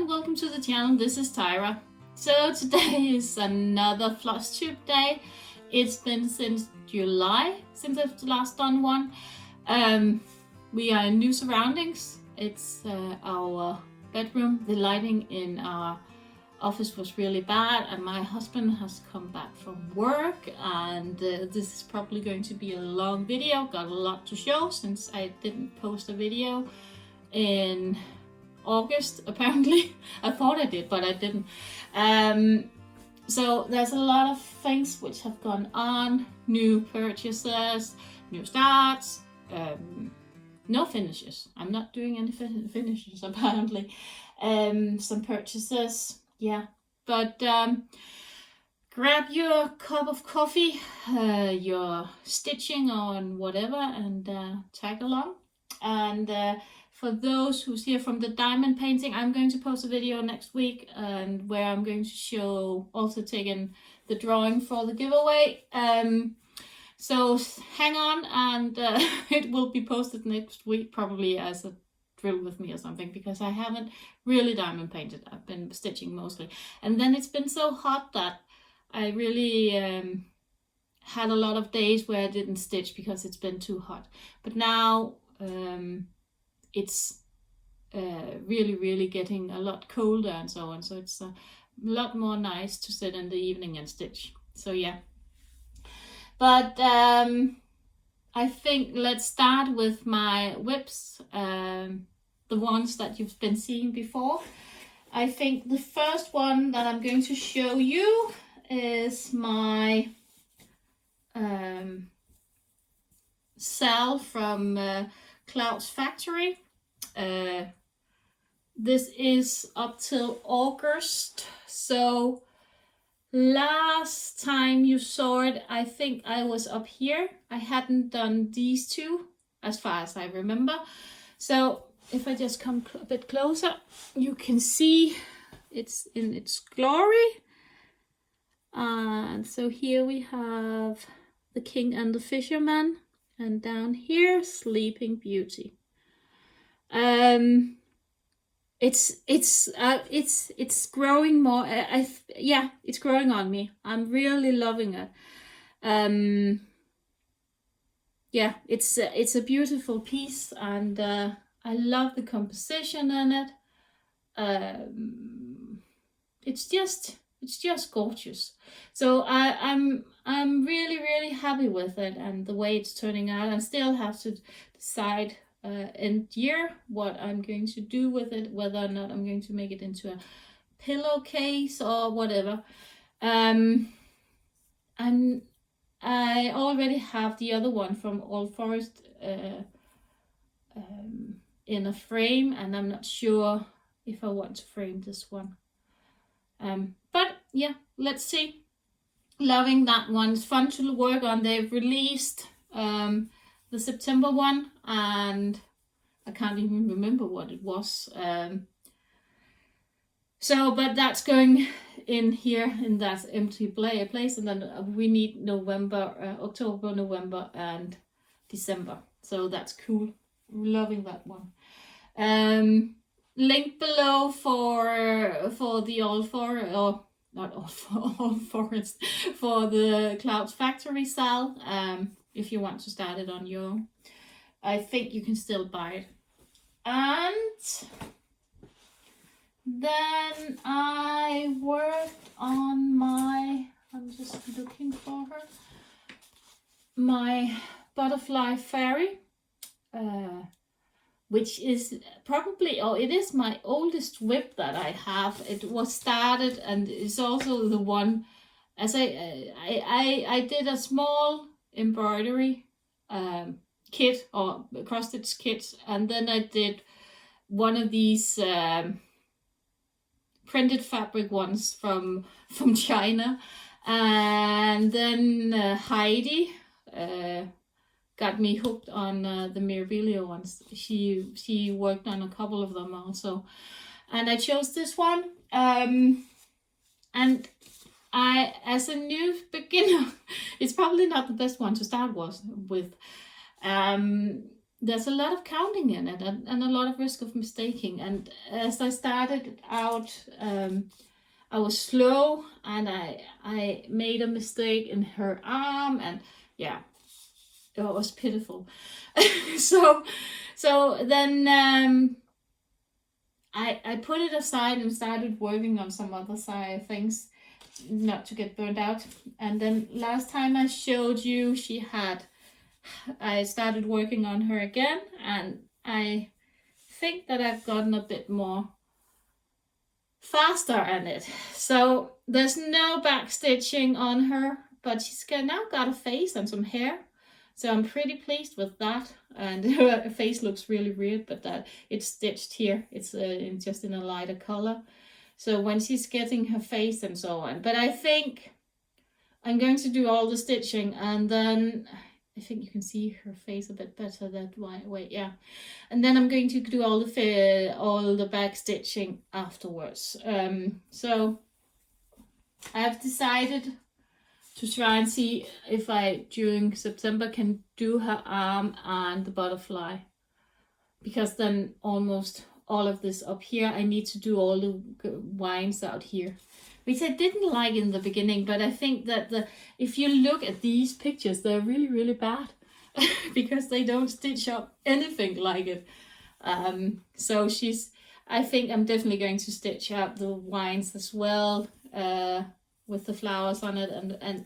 welcome to the channel. This is Tyra. So today is another Flosstube day. It's been since July since I've last done one. We are in new surroundings. It's our bedroom. The lighting in our office was really bad, and my husband has come back from work, and this is probably going to be a long video. Got a lot to show since I didn't post a video in August, apparently. I thought I did, but I didn't. So there's a lot of things which have gone on. New purchases, new starts, no finishes. I'm not doing any finishes, apparently. Some purchases, yeah. But grab your cup of coffee, your stitching on whatever, and tag along. And for those who's here from the diamond painting, I'm going to post a video next week, and where I'm going to show also taking the drawing for the giveaway. So hang on, and it will be posted next week, probably as a drill with me or something, because I haven't really diamond painted. I've been stitching mostly, and then it's been so hot that I really had a lot of days where I didn't stitch because it's been too hot. But now it's really getting a lot colder and so on, so it's a lot more nice to sit in the evening and stitch. So yeah, but I think let's start with my whips, the ones that you've been seeing before. I think the first one that I'm going to show you is my cell from Cloud's Factory. This is up till August, so last time you saw it, I think I was up here. I hadn't done these two as far as I remember. So if I just come a bit closer, you can see it's in its glory. And so here we have the King and the Fisherman, and down here Sleeping Beauty. It's growing more. Yeah, it's growing on me. I'm really loving it. Yeah, it's a beautiful piece, and I love the composition in it. It's just gorgeous. So I'm really happy with it and the way it's turning out. I still have to decide end year what I'm going to do with it, whether or not I'm going to make it into a pillowcase or whatever. And I already have the other one from Old Forest in a frame, and I'm not sure if I want to frame this one. But yeah, let's see. Loving that one. It's fun to work on. They've released the September one, and I can't even remember what it was. So, but that's in here in that empty place, and then we need November, October, November, and December. So that's cool. Loving that one. Link below for the Old Forest, or not Old Forest, for the Cloud's Factory cell. If you want to start it on your own, I think you can still buy it. And then I worked on I'm just looking for her, my Butterfly Fairy, which is probably, it is my oldest whip that I have. It was started, and it's also the one, as I did a small embroidery kit, or cross stitch kit, and then I did one of these printed fabric ones from China, and then Heidi got me hooked on the Mirabilia ones. She worked on a couple of them also, and I chose this one. And I, as a new beginner, it's probably not the best one to start with. there's a lot of counting in it, and a lot of risk of mistaking. And as I started out, I was slow, and I made a mistake in her arm, and yeah, it was pitiful. so then I put it aside and started working on some other side things, not to get burned out. And then last time I showed you, I started working on her again, and I think that I've gotten a bit more faster at it. So there's no back stitching on her, but she's now got a face and some hair. So I'm pretty pleased with that. And her face looks really weird, but that it's stitched here. It's just in a lighter color. So when she's getting her face and so on. But I think I'm going to do all the stitching, and then I think you can see her face a bit better that way, yeah. And then I'm going to do all the back stitching afterwards. So I've decided to try and see if I during September can do her arm and the butterfly, because then almost all of this up here, I need to do all the vines out here, which I didn't like in the beginning. But I think that if you look at these pictures, they're really, really bad because they don't stitch up anything like it. So I think I'm definitely going to stitch up the vines as well, with the flowers on it, and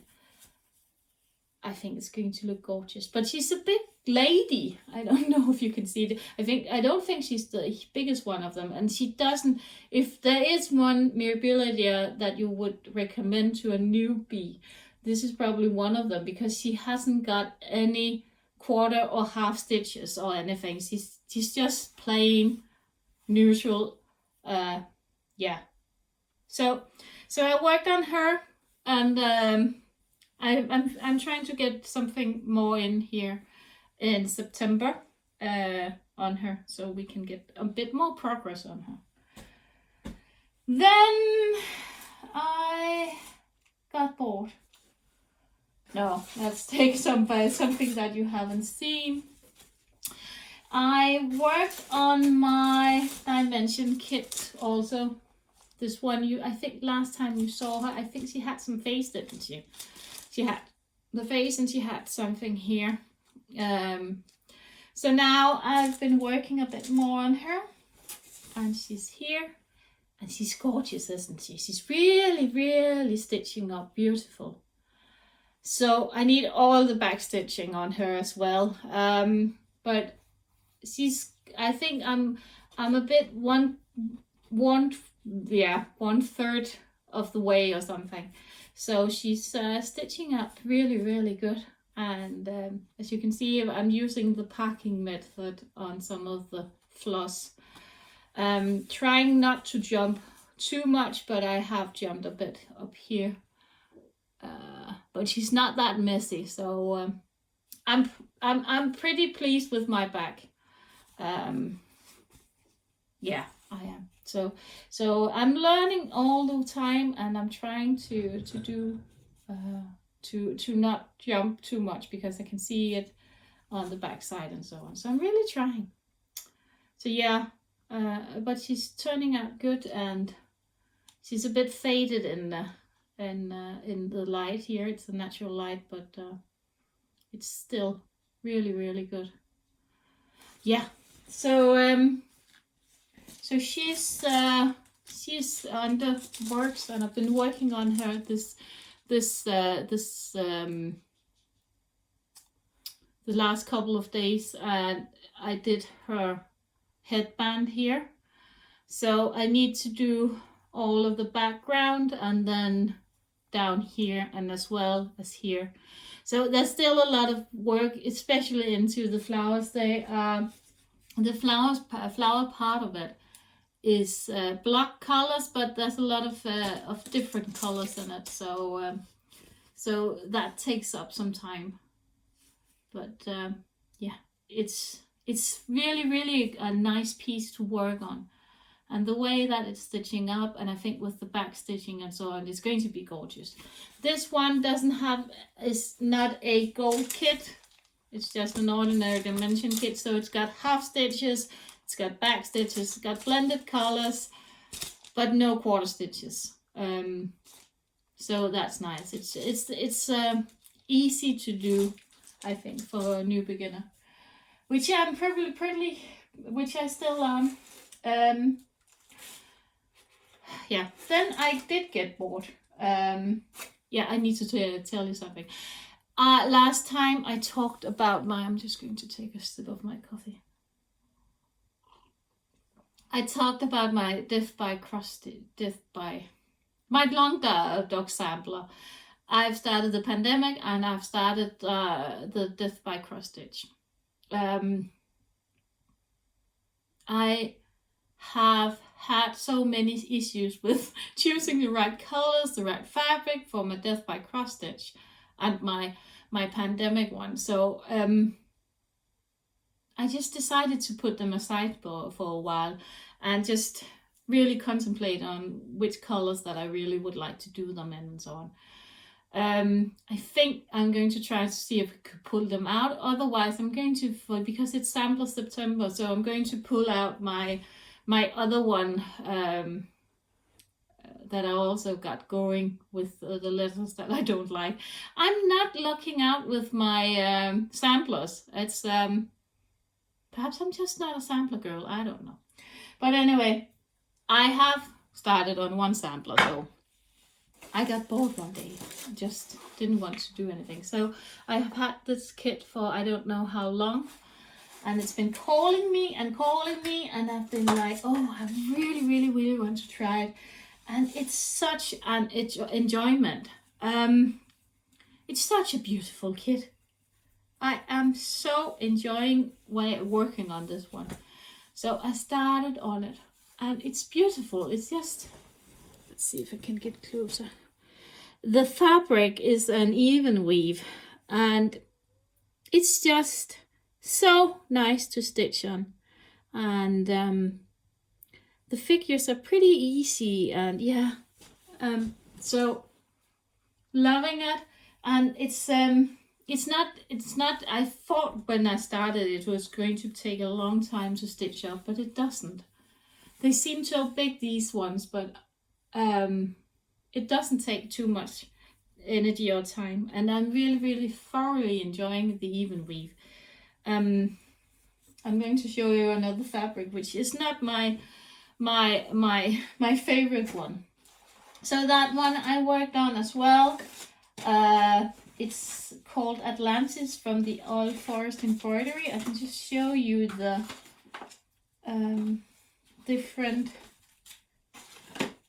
I think it's going to look gorgeous. But she's a big lady. I don't know if you can see it. I don't think she's the biggest one of them, and she doesn't. If there is one Mirabilia that you would recommend to a newbie, this is probably one of them, because she hasn't got any quarter or half stitches or anything. She's just plain neutral. Yeah. So I worked on her, and I'm trying to get something more in here in September on her, so we can get a bit more progress on her. Then I got bored. No, let's take something that you haven't seen. I worked on my dimension kit also. This one, I think last time you saw her, I think she had some face, didn't she? She had the face and she had something here. So now I've been working a bit more on her, and she's here, and she's gorgeous, isn't she? She's really, really stitching up beautiful. So I need all the back stitching on her as well. But I think I'm a bit one third of the way or something. So she's stitching up really, really good. And as you can see, I'm using the packing method on some of the floss. Trying not to jump too much, but I have jumped a bit up here. But she's not that messy, so I'm pretty pleased with my back. Yeah, I am. So I'm learning all the time, and I'm trying to do to not jump too much, because I can see it on the back side and so on. So I'm really trying. So yeah, but she's turning out good, and she's a bit faded in the light here. It's a natural light, but it's still really, really good. Yeah. So she's under works, and I've been working on her the last couple of days, and I did her headband here. So I need to do all of the background, and then down here, and as well as here. So there's still a lot of work, especially into the flowers. The flower part of it is block colors, but there's a lot of different colors in it. So that takes up some time. But yeah, it's really, really a nice piece to work on. And the way that it's stitching up, and I think with the back stitching and so on, it's going to be gorgeous. This one is not a gold kit. It's just an ordinary dimension kit, so it's got half stitches, it's got back stitches, it's got blended colors, but no quarter stitches. So that's nice. It's easy to do, I think, for a new beginner, which I'm which I still am. Yeah. Then I did get bored. Yeah, I need to tell you something. Last time I talked about I'm just going to take a sip of my coffee. I talked about my my long dog sampler. I've started the pandemic and I've started the death by cross stitch. I have had so many issues with choosing the right colors, the right fabric for my death by cross stitch and my pandemic one. So I just decided to put them aside for a while and just really contemplate on which colors that I really would like to do them in and so on. I think I'm going to try to see if I could pull them out. Otherwise, I'm going to, because it's Sampler September, so I'm going to pull out my other one that I also got going with the letters that I don't like. I'm not lucking out with my samplers. It's perhaps I'm just not a sampler girl. I don't know. But anyway, I have started on one sampler though. I got bored one day. I just didn't want to do anything. So I have had this kit for I don't know how long. And it's been calling me. And I've been like, oh, I really, really, really want to try it. And it's such an enjoyment. It's such a beautiful kit. I am so enjoying working on this one. So I started on it. And it's beautiful. It's just... Let's see if I can get closer. The fabric is an even weave. And it's just so nice to stitch on. And the figures are pretty easy. And yeah. So loving it. And it's not, I thought when I started it was going to take a long time to stitch up, but it doesn't. They seem so big, these ones, but it doesn't take too much energy or time, and I'm really, really thoroughly enjoying the even weave. I'm going to show you another fabric, which is not my favorite one. So that one I worked on as well. It's called Atlantis from the All Forest Embroidery. I can just show you the different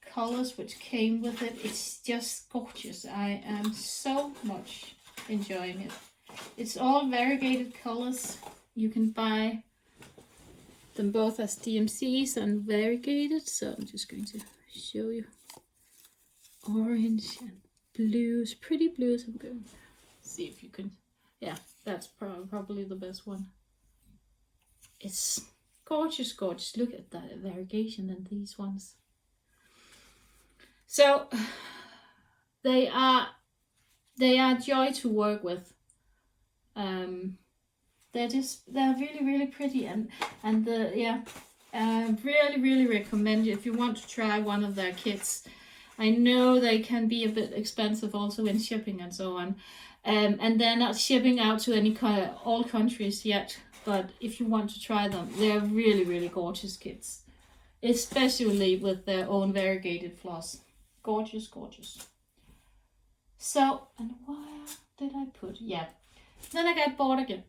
colors which came with it. It's just gorgeous. I am so much enjoying it. It's all variegated colors. You can buy them both as DMCs and variegated. So I'm just going to show you orange and blues, pretty blues. I'm going to see if you can, yeah, that's probably the best one. It's gorgeous, gorgeous. Look at that variegation in these ones. So they are joy to work with. They're really, really pretty, and really, really recommend if you want to try one of their kits. I know they can be a bit expensive also in shipping and so on, and they're not shipping out to all countries yet. But if you want to try them, they're really, really gorgeous kits, especially with their own variegated floss. Gorgeous, gorgeous. So, and where did I put? Yeah. Then I got bored again.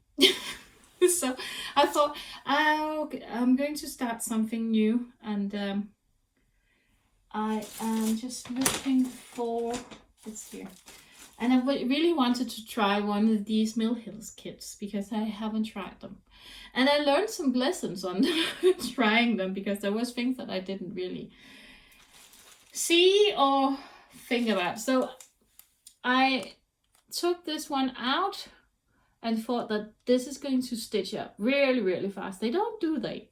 So I thought, I'm going to start something new, and I am just looking for, it's here. And I really wanted to try one of these Mill Hills kits because I haven't tried them. And I learned some lessons on trying them because there was things that I didn't really see or think about. So I took this one out and thought that this is going to stitch up really, really fast. They don't, do they?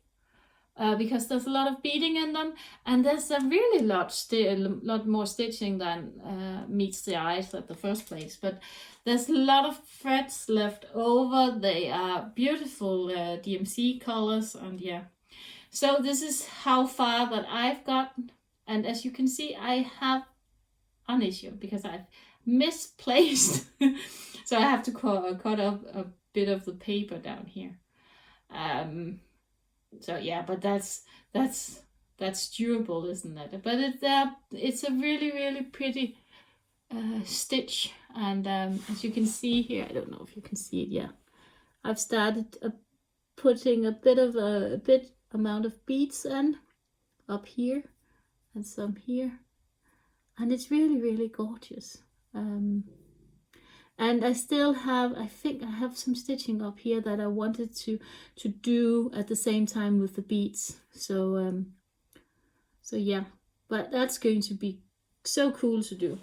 because there's a lot of beading in them, and there's a really lot more stitching than meets the eyes at the first place. But there's a lot of threads left over. They are beautiful DMC colors, and yeah. So this is how far that I've gotten, and as you can see, I have an issue because I've misplaced. So I have to cut up a bit of the paper down here. So yeah, but that's durable, isn't it? But it's a really pretty stitch, and as you can see here, I don't know if you can see it. Yeah, I've started putting a bit amount of beads in up here and some here, and it's really gorgeous. And I still have, I think I have some stitching up here that I wanted to do at the same time with the beads. So so yeah, but that's going to be so cool to do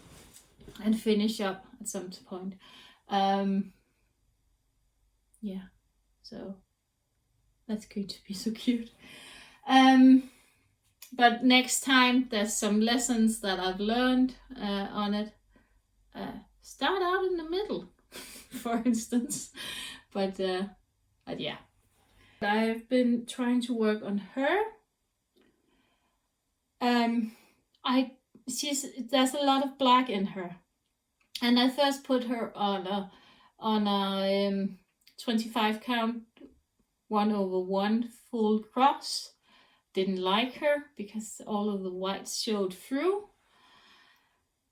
and finish up at some point. Yeah, so that's going to be so cute. But next time there's some lessons that I've learned on it. Start out in the middle, for instance. But yeah, I've been trying to work on her. There's a lot of black in her, and I first put her on a 25 count 1/1 full cross. Didn't like her because all of the whites showed through.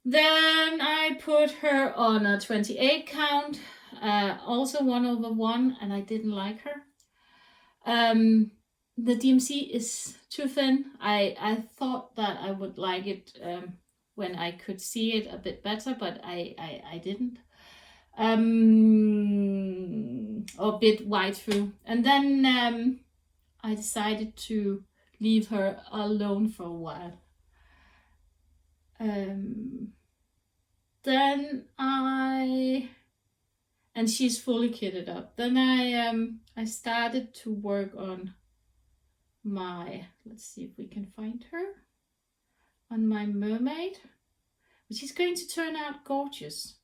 Then I put her on a 28 count, also 1/1, and I didn't like her. The DMC is too thin. I thought that I would like it when I could see it a bit better, but I didn't. Or a bit wide through. And then I decided to leave her alone for a while. Then and she's fully kitted up. Then I started to work on my, let's see if we can find her, on my mermaid, which is going to turn out gorgeous.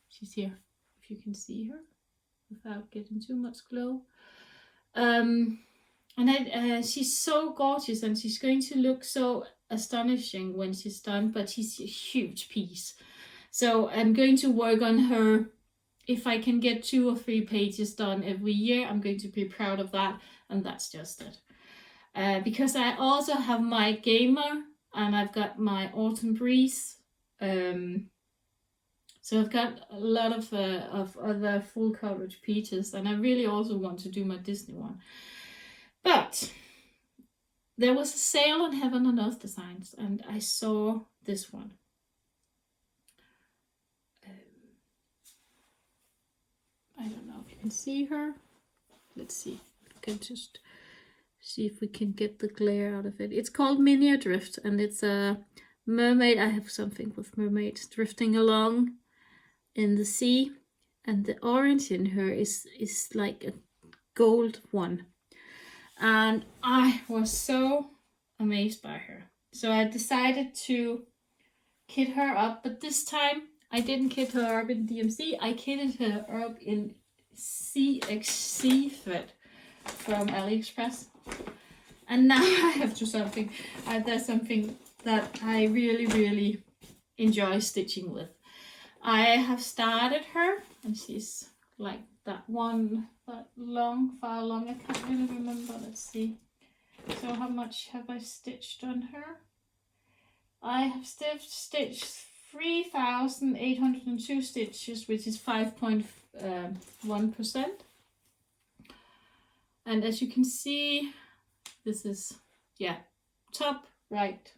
She's here, if you can see her without getting too much glow. And she's so gorgeous, and she's going to look so astonishing when she's done, but she's a huge piece. So I'm going to work on her. If I can get 2 or 3 pages done every year, I'm going to be proud of that, and that's just it. Because I also have my gamer, and I've got my autumn breeze. So I've got a lot of other full coverage pieces, and I really also want to do my Disney one. But there was a sale on Heaven and Earth Designs, and I saw this one. I don't know if you can see her. Let's see. We can just see if we can get the glare out of it. It's called Mini Drift, and it's a mermaid. I have something with mermaids drifting along in the sea, and the orange in her is like a gold one. And I was so amazed by her. So I decided to kit her up, but this time I didn't kit her up in DMC. I kitted her up in CXC thread from AliExpress. And now I have to something. There's something that I really enjoy stitching with. I have started her, and she's like that one, that far long. I can't really remember. Let's see. So how much have I stitched on her? I have stitched 3,802 stitches, which is 5.1%. And as you can see, this is, yeah, top right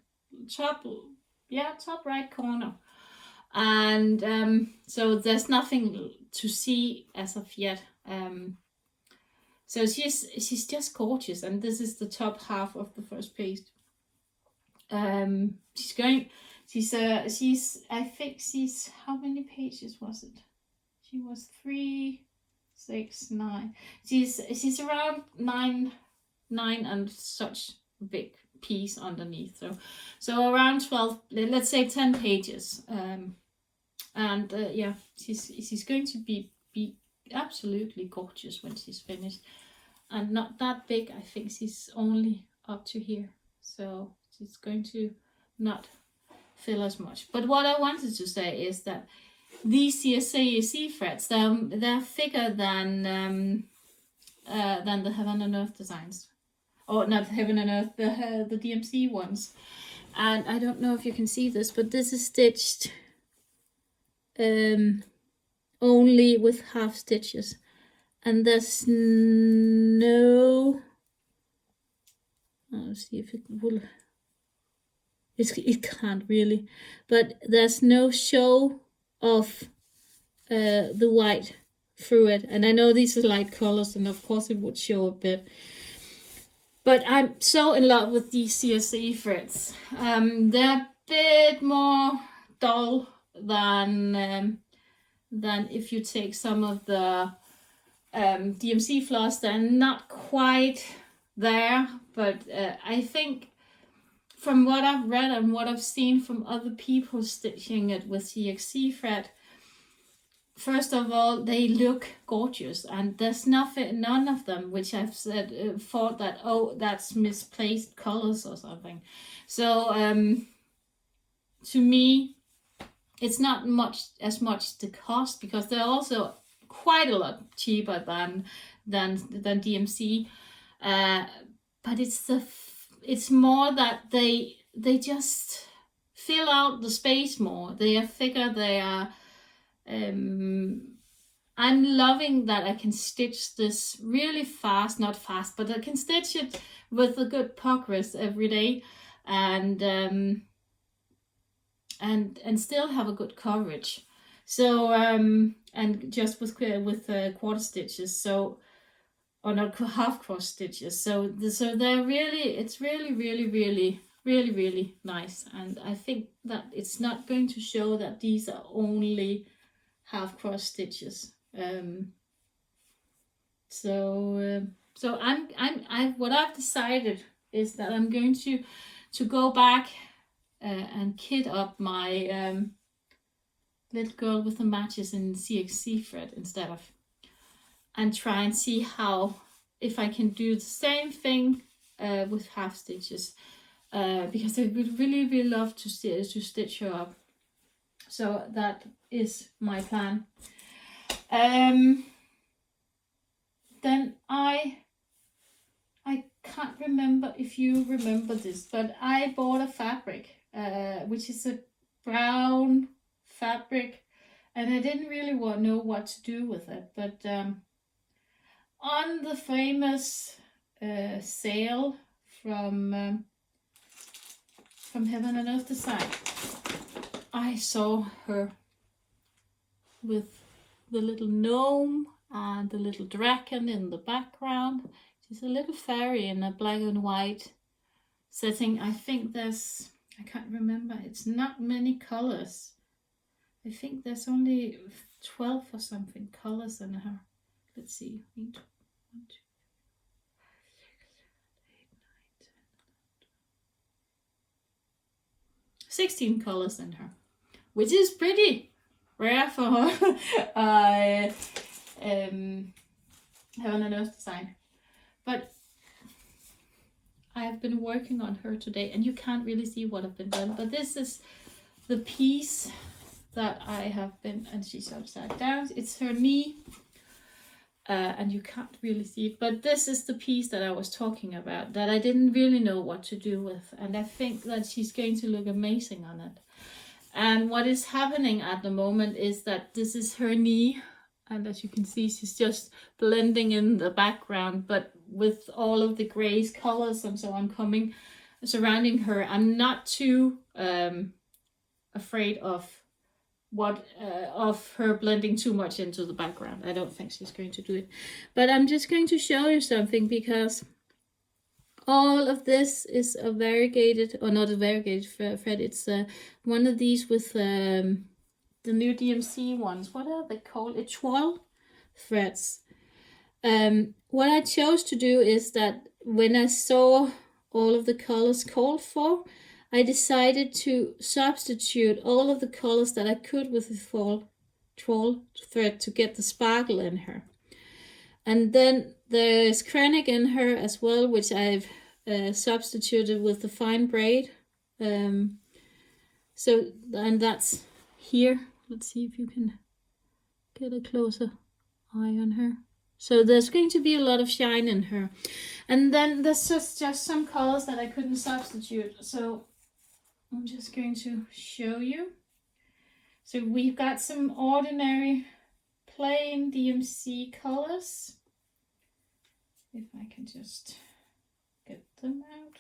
corner. And so there's nothing to see as of yet. So she's just gorgeous, and this is the top half of the first page. I think she's, how many pages was it? She was 3 6, 9. She's around 9 and such big piece underneath. So around 12, let's say 10 pages. And yeah, she's going to be absolutely gorgeous when she's finished. And not that big. I think she's only up to here. So she's going to not fill as much. But what I wanted to say is that these CSC threads, they're thicker than the Heaven and Earth designs. Or not Heaven and Earth, the DMC ones. And I don't know if you can see this, but this is stitched only with half stitches. And there's no... I'll see if it will... It can't really. But there's no show of the white through it. And I know these are light colors, and of course it would show a bit. But I'm so in love with these CSC threads. They're a bit more dull than if you take some of the DMC floss. They're not quite there, but I think from what I've read and what I've seen from other people stitching it with CXC thread, first of all, they look gorgeous, and there's none of them which I've said thought that, oh, that's misplaced colors or something. So to me, it's not as much the cost, because they're also quite a lot cheaper than DMC. But it's more that they just fill out the space more. They are thicker. They are. I'm loving that I can stitch this really fast, not fast, but I can stitch it with a good progress every day, and still have a good coverage. So and just with quarter stitches, so, or not half cross stitches. So they're really, it's really nice. And I think that it's not going to show that these are only half cross stitches. So what I've decided is that I'm going to go back and kit up my little girl with the matches in CXC thread instead of, and try and see if I can do the same thing with half stitches, because I would really love to stitch her up. So that is my plan. Then I can't remember if you remember this, but I bought a fabric, which is a brown fabric, and I didn't really know what to do with it. But on the famous sale from Heaven and Earth Design, I saw her with the little gnome and the little dragon in the background. She's a little fairy in a black and white setting. I think there's, I can't remember, it's not many colors. I think there's only 12 or something colors in her. Let's see. 1, 2, 16 colors in her, which is pretty rare for her. Heaven and Earth Design. But I have been working on her today, and you can't really see what I've been done, but this is the piece that I have been, and she's upside down. It's her knee, and you can't really see it, but this is the piece that I was talking about, that I didn't really know what to do with, and I think that she's going to look amazing on it. And what is happening at the moment is that this is her knee, and as you can see, she's just blending in the background, but with all of the grays, colors and so on surrounding her. I'm not too afraid of her blending too much into the background. I don't think she's going to do it, but I'm just going to show you something, because all of this is a variegated, or not a variegated thread. It's one of these with the new DMC ones. What are they called? Etoile. threads. What I chose to do is that when I saw all of the colors called for, I decided to substitute all of the colors that I could with the trawl thread to get the sparkle in her. And then there's Krennic in her as well, which I've substituted with the fine braid. And that's here. Let's see if you can get a closer eye on her. So there's going to be a lot of shine in her. And then there's just some colors that I couldn't substitute. So I'm just going to show you. So we've got some ordinary plain DMC colors. If I can just get them out.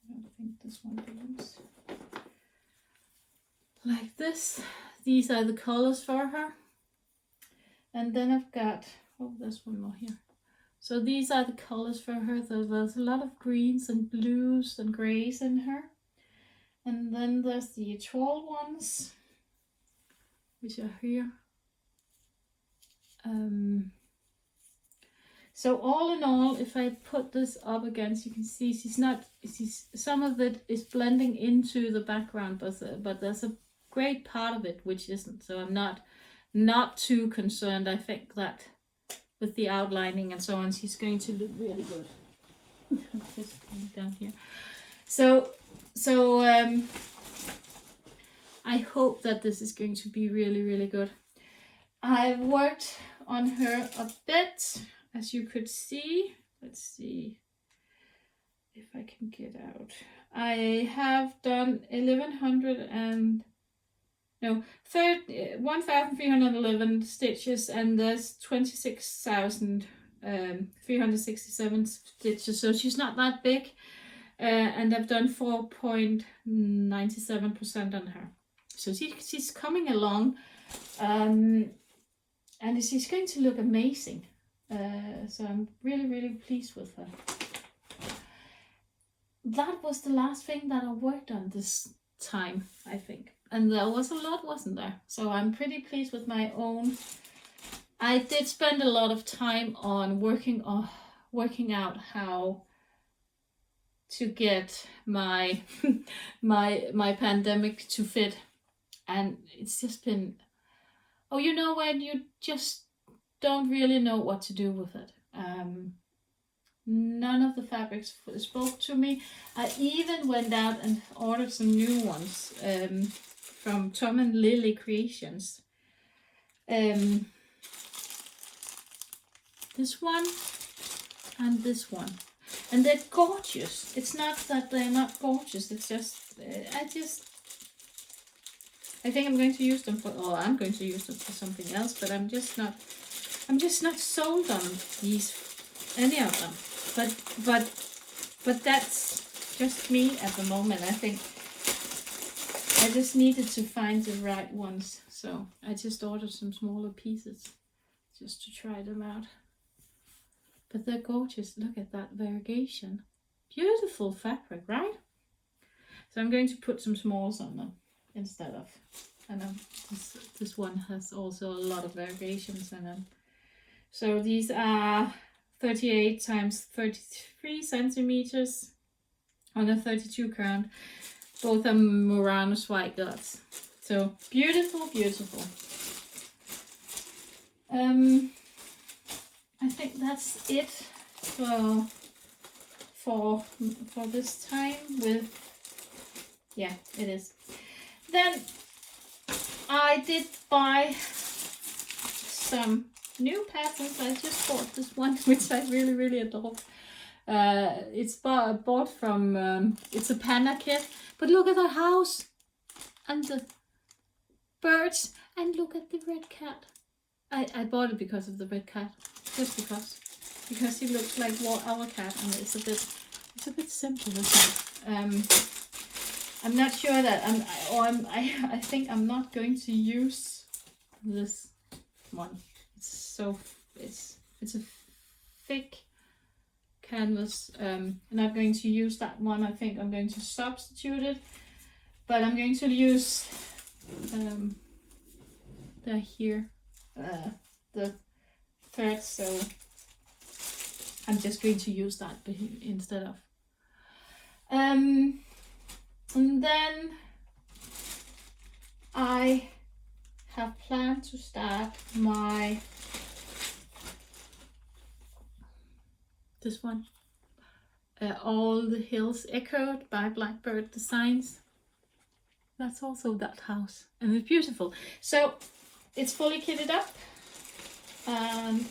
I don't think this one belongs. Like this. These are the colors for her. And then I've got, oh, there's one more here. So these are the colors for her. There's a lot of greens and blues and grays in her. And then there's the trawl ones, which are here. So all in all, if I put this up against, you can see some of it is blending into the background, but there's a great part of it which isn't. So I'm not too concerned. I think that with the outlining and so on, she's going to look really good. Just down here. So I hope that this is going to be really, really good. I've worked on her a bit, as you could see. Let's see if I can get out. I have done 1,311 stitches, and there's 26,367 stitches, so she's not that big. And I've done 4.97% on her. So she's coming along, and she's going to look amazing. So I'm really, really pleased with her. That was the last thing that I worked on this time, I think. And there was a lot, wasn't there? So I'm pretty pleased with my own. I did spend a lot of time on working out how to get my my pandemic to fit, and it's just been, oh, you know, when you just don't really know what to do with it. None of the fabrics spoke to me. I even went out and ordered some new ones from Tom and Lily Creations. This one and this one. And they're gorgeous. It's not that they're not gorgeous. It's just, I think I'm going to use them I'm going to use them for something else, but I'm just not sold on any of them. But that's just me at the moment. I think I just needed to find the right ones. So I just ordered some smaller pieces just to try them out. But they're gorgeous. Look at that variegation. Beautiful fabric, right? So I'm going to put some smalls on them instead of, and this one has also a lot of variations in them. So these are 38 times 33 centimeters on a 32 count. Both are Murano's white dots. So beautiful, beautiful. I think that's it for this time with, yeah, it is. Then I did buy some new patterns. I just bought this one, which I really, really adore. It's bought from, it's a Panda kit, but look at the house and the birds, and look at the red cat. I bought it because of the red cat, just because he looks like our cat, and it's a bit simple, isn't it? I'm not sure that I think I'm not going to use this one. It's a thick canvas. I'm not going to use that one. I think I'm going to substitute it, but I'm going to use they're here, the threads, so I'm just going to use that instead of. And then I have planned to start my this one, All the Hills Echoed by Blackbird Designs. That's also that house, and it's beautiful. So it's fully kitted up, and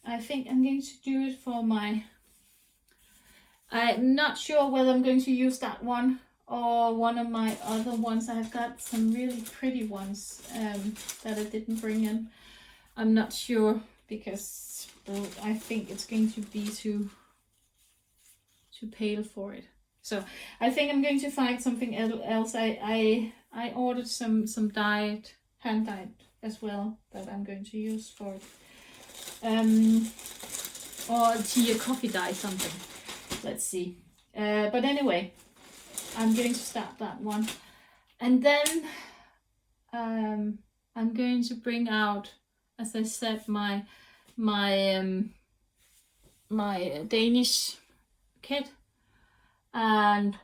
I think I'm going to do it for my, I'm not sure whether I'm going to use that one or one of my other ones. I've got some really pretty ones that I didn't bring in. I'm not sure, because I think it's going to be too pale for it. So I think I'm going to find something else. I ordered some dyed, hand dyed as well, that I'm going to use for it. Or tea or coffee dye, something. Let's see. But anyway, I'm going to start that one, and then I'm going to bring out, as I said, my Danish kit. And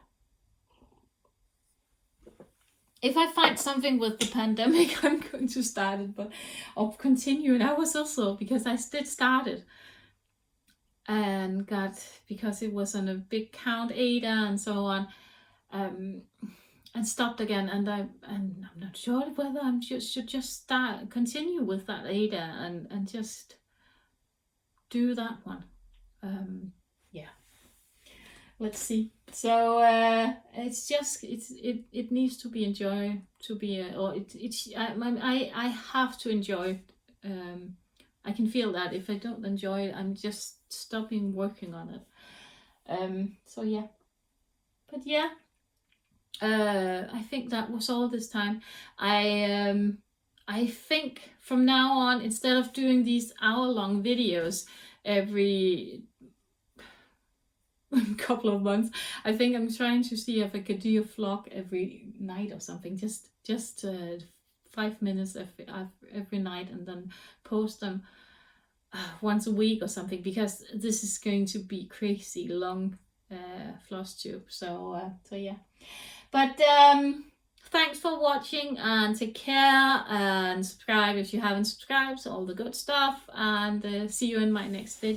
if I find something with the pandemic, I'm going to start it, but I'll continue. And I was also, because I did start it and because it was on a big count ADA and so on, and stopped again. And I'm not sure whether I should just continue with that ADA and just do that one. Yeah. Let's see. So it's just it needs to be enjoyed, to be I have to enjoy it. I can feel that if I don't enjoy it, I'm just stopping working on it. So yeah, but yeah, I think that was all this time. I think from now on, instead of doing these hour-long videos every couple of months, I think I'm trying to see if I could do a vlog every night or something, just 5 minutes every night, and then post them once a week or something, because this is going to be crazy long Flosstube. So yeah, but thanks for watching, and take care, and subscribe if you haven't subscribed, all the good stuff, and see you in my next video.